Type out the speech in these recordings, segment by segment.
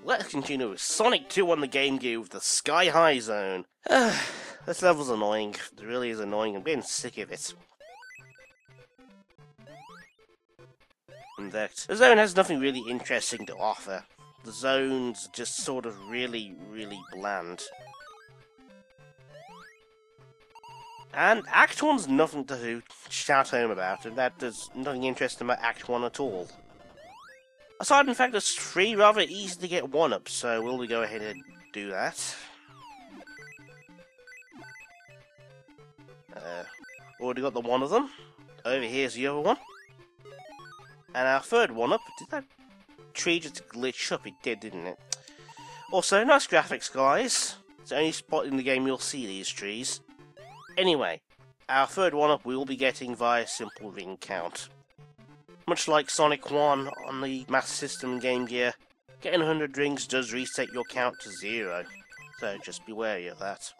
let's continue with Sonic 2 on the Game Gear with the Sky High Zone. This level's annoying. It really is annoying. I'm getting sick of it. In fact, the zone has nothing really interesting to offer. The zone's just sort of really bland. And Act 1's nothing to shout home about, and that there's nothing interesting about Act 1 at all. Aside from the fact there's 3 rather easy to get 1-ups, so will we go ahead and do that? Already got the one of them. Over here's the other one. And our third 1-up, did that tree just glitch up? It did, didn't it? Also, nice graphics, guys. It's the only spot in the game you'll see these trees. Anyway, our third 1-up we will be getting via simple ring count. Much like Sonic 1 on the Master System Game Gear, getting 100 rings does reset your count to 0, so just be wary of that.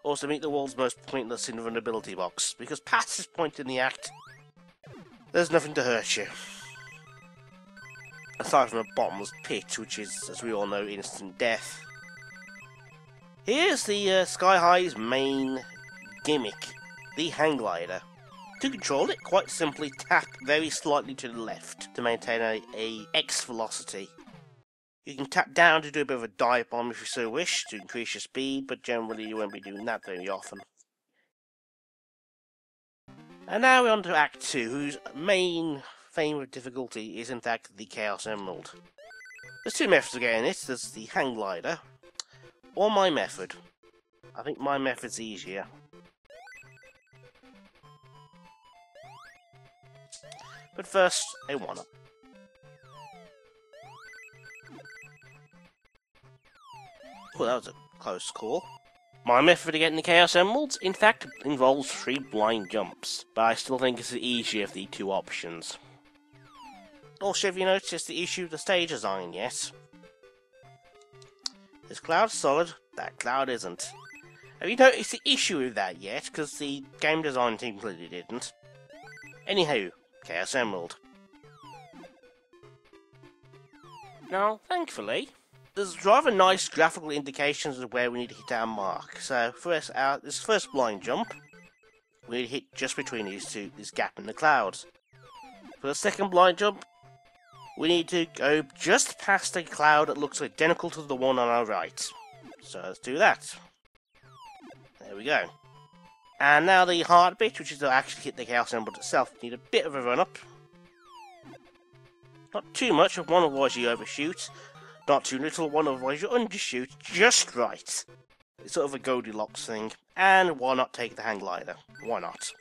Also, meet the world's most pointless invulnerability box, because past this point in the act, there's nothing to hurt you. Aside from a bottomless pit, which is, as we all know, instant death. Here's the Sky High's main gimmick, the hang glider. To control it, quite simply tap very slightly to the left to maintain a X velocity. You can tap down to do a bit of a dive bomb if you so wish to increase your speed, but generally you won't be doing that very often. And now we're on to Act 2, whose main theme of difficulty is in fact the Chaos Emerald. There's 2 methods of getting it. There's the hang glider, or my method. I think my method's easier. But first, a 1-up. Well, that was a close call. My method of getting the Chaos Emeralds, in fact, involves 3 blind jumps, but I still think it's the easier of the 2 options. Also, have you noticed the issue with the stage design yet? This cloud's solid, that cloud isn't. Have you noticed the issue with that yet? Because the game design team clearly didn't. Anywho, Chaos Emerald. Now, thankfully, there's rather nice graphical indications of where we need to hit our mark. So, first out, this first blind jump, we need to hit just between this gap in the clouds. For the second blind jump, we need to go just past a cloud that looks identical to the one on our right. So let's do that. There we go. And now the hard bit, which is to actually hit the Chaos Emerald itself. Need a bit of a run up. Not too much of one, otherwise you overshoot. Not too little one, otherwise you undershoot. Just right. It's sort of a Goldilocks thing. And why not take the hang glider? Why not?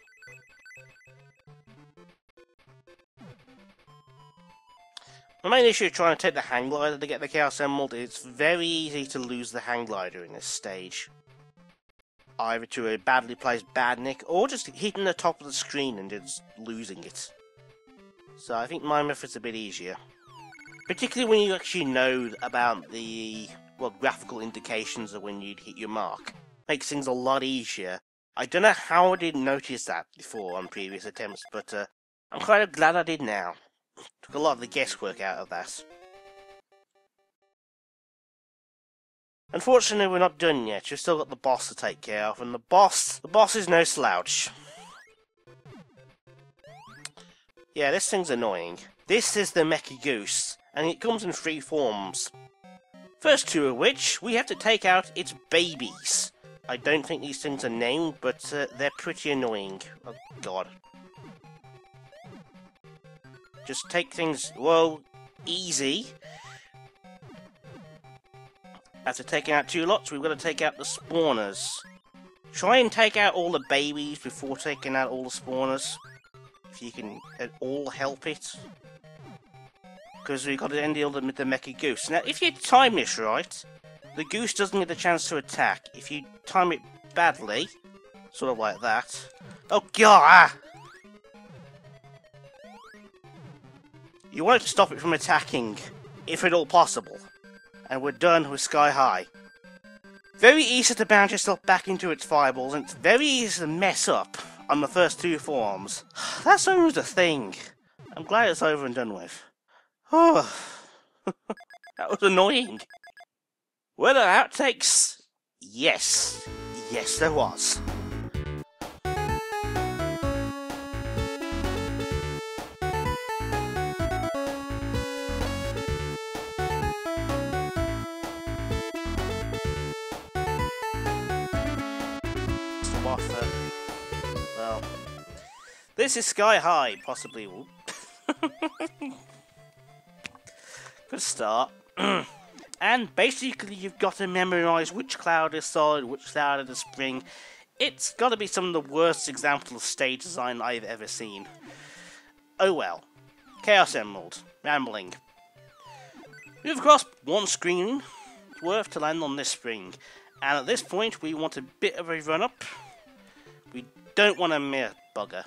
The main issue of trying to take the hang glider to get the Chaos Emerald is it's very easy to lose the hang glider in this stage. Either to a badly placed badnik, or just hitting the top of the screen and just losing it. So I think my method's a bit easier. Particularly when you actually know about the, well, graphical indications of when you'd hit your mark. Makes things a lot easier. I don't know how I didn't notice that before on previous attempts, but I'm kind of glad I did now. Took a lot of the guesswork out of that. Unfortunately, we're not done yet. We've still got the boss to take care of, and the boss is no slouch. Yeah, this thing's annoying. This is the Mecha Goose, and it comes in 3 forms. First 2 of which, we have to take out its babies. I don't think these things are named, but they're pretty annoying. Oh god. Just take things, well, easy. After taking out 2 lots, we've got to take out the spawners. Try and take out all the babies before taking out all the spawners. If you can at all help it. Because we've got to end deal with the Mecha Goose. Now, if you time this right, the goose doesn't get the chance to attack. If you time it badly, sort of like that. Oh god! You want to stop it from attacking, if at all possible. And we're done with Sky High. Very easy to bounce yourself back into its fireballs, and it's very easy to mess up on the first 2 forms. That's almost a thing. I'm glad it's over and done with. Oh. was annoying. Were there outtakes? Yes. Yes, there was. Well, this is Sky High, possibly. Good start. And basically you've got to memorise which cloud is solid, which cloud is spring. It's got to be some of the worst examples of stage design I've ever seen. Oh well. Chaos Emerald. Rambling. We've crossed one screen worth to land on this spring. And at this point we want a bit of a run up. We don't want a mere bugger.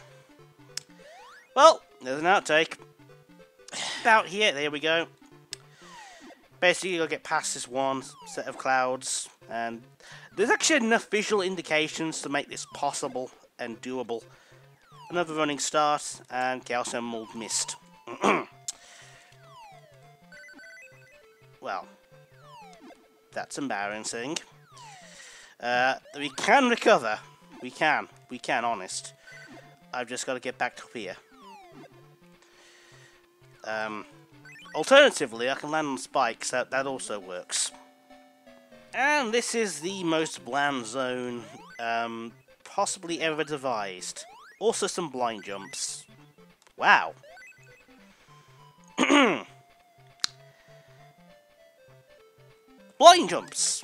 Well, there's an outtake. About here, there we go. Basically, you'll get past this one set of clouds, and there's actually enough visual indications to make this possible and doable. Another running start, and Chaos Emerald missed. Well, that's embarrassing. We can recover. We can, honest. I've just got to get back up here. Alternatively, I can land on spikes, that also works. And this is the most bland zone, possibly ever devised. Also some blind jumps. Wow. Blind jumps!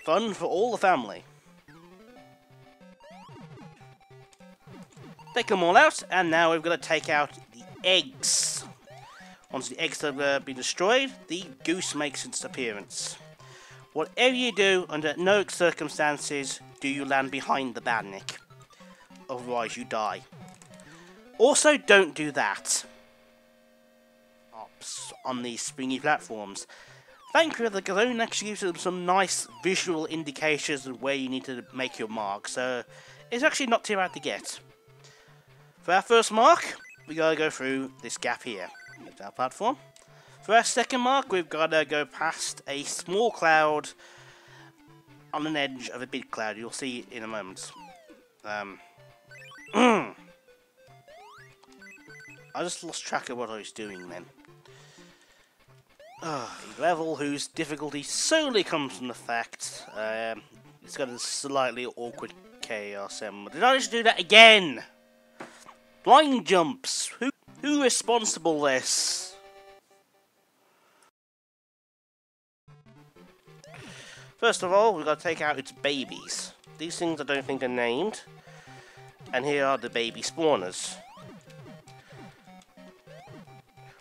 Fun for all the family. Take them all out, and now we've got to take out the eggs. Once the eggs have been destroyed, the goose makes its appearance. Whatever you do, under no circumstances do you land behind the badnik. Otherwise you die. Also, don't do that. Ops on these springy platforms. Thankfully, the zone actually gives them some nice visual indications of where you need to make your mark, so it's actually not too bad to get. For our first mark, we gotta go through this gap here. Use our platform. For our second mark, we've gotta go past a small cloud on an edge of a big cloud. You'll see in a moment. I just lost track of what I was doing then. A level whose difficulty solely comes from the fact it's got a slightly awkward chaos emerald. Did I just do that again? Blind jumps. Who responsible this? First of all, we've got to take out its babies. These things I don't think are named. And here are the baby spawners.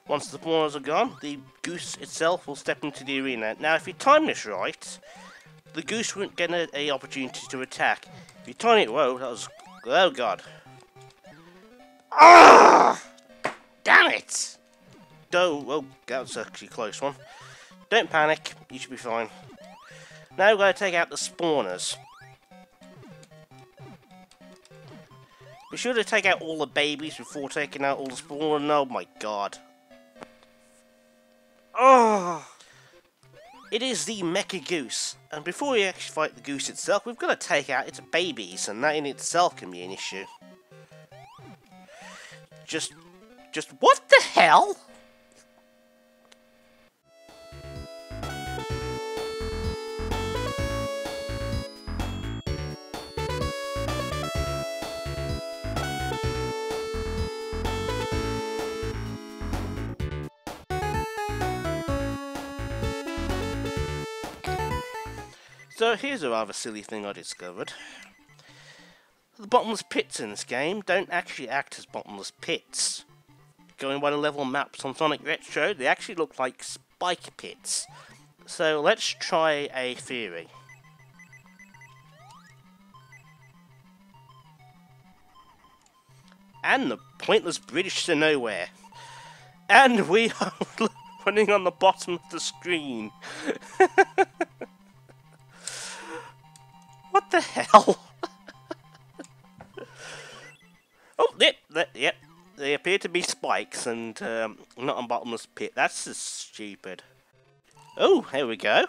Once the spawners are gone, the goose itself will step into the arena. Now, if you time this right, the goose won't get an opportunity to attack. If you time it, whoa, that was... oh god. Ah! Damn it! Oh, well, that was actually a close one. Don't panic, you should be fine. Now we're going to take out the spawners. Be sure to take out all the babies before taking out all the spawners. Oh my god. Oh! It is the Mecha Goose, and before we actually fight the goose itself, we've got to take out its babies, and that in itself can be an issue. Just what the hell? So here's a rather silly thing I discovered. The bottomless pits in this game don't actually act as bottomless pits. Going by the level maps on Sonic Retro, they actually look like spike pits. So let's try a theory. And the pointless bridge to nowhere. And we are running on the bottom of the screen. What the hell? Oh, yep. They appear to be spikes and not on bottomless pit. That's just stupid. Oh, here we go.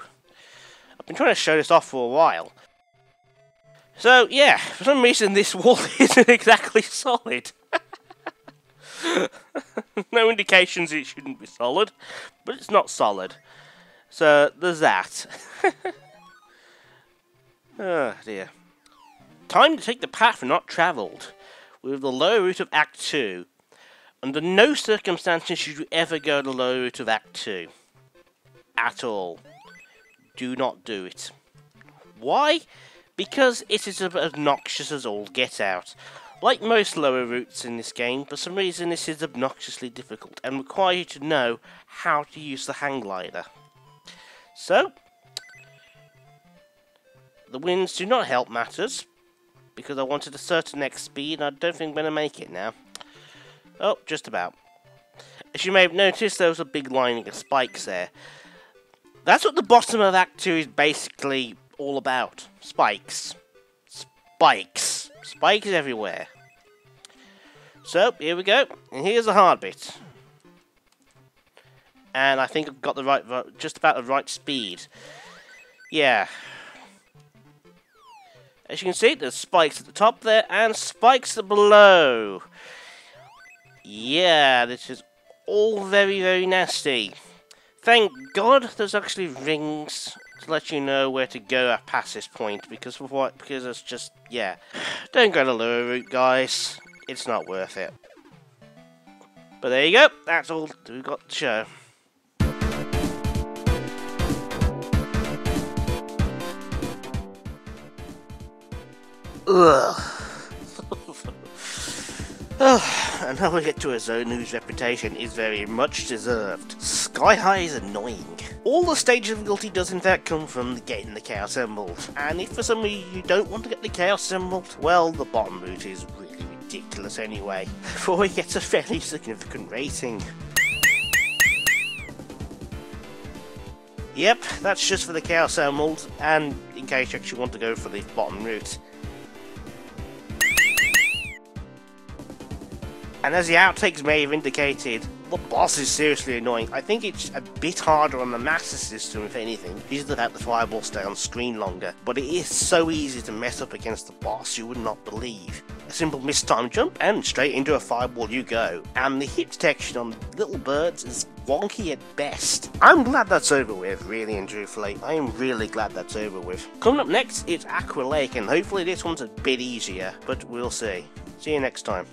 I've been trying to show this off for a while. So, yeah, for some reason this wall isn't exactly solid. No indications it shouldn't be solid, but it's not solid. So, there's that. Oh, dear. Time to take the path not travelled, with the lower route of Act 2. Under no circumstances should you ever go the lower route of Act 2. At all. Do not do it. Why? Because it is as obnoxious as all get out. Like most lower routes in this game, for some reason this is obnoxiously difficult and requires you to know how to use the hang glider. So, the winds do not help matters, because I wanted a certain X speed and I don't think I'm going to make it now. Oh, just about. As you may have noticed, there was a big lining of spikes there. That's what the bottom of Act 2 is basically all about. Spikes. Spikes. Spikes everywhere. So, here we go. And here's the hard bit. And I think I've got the right, just about the right speed. Yeah. As you can see, there's spikes at the top there, and spikes below. Yeah, this is all very, very nasty. Thank God there's actually rings to let you know where to go past this point, because of what? Because it's just, yeah. Don't go the lower route, guys. It's not worth it. But there you go. That's all we've got to show. Ugh. And now we get to a zone whose reputation is very much deserved. Sky High is annoying. All the stage difficulty does in fact come from getting the Chaos Emerald, and if for some reason you don't want to get the Chaos Emerald, well, the bottom route is really ridiculous anyway, before it gets a fairly significant rating. Yep, that's just for the Chaos Emerald, and in case you actually want to go for the bottom route. And as the outtakes may have indicated, the boss is seriously annoying. I think it's a bit harder on the Master System, if anything, because of the fact the fireballs stay on screen longer. But it is so easy to mess up against the boss, you would not believe. A simple mistimed jump, and straight into a fireball you go. And the hit detection on little birds is wonky at best. I'm glad that's over with, really and truthfully. I am really glad that's over with. Coming up next, it's Aqua Lake, and hopefully this one's a bit easier, but we'll see. See you next time.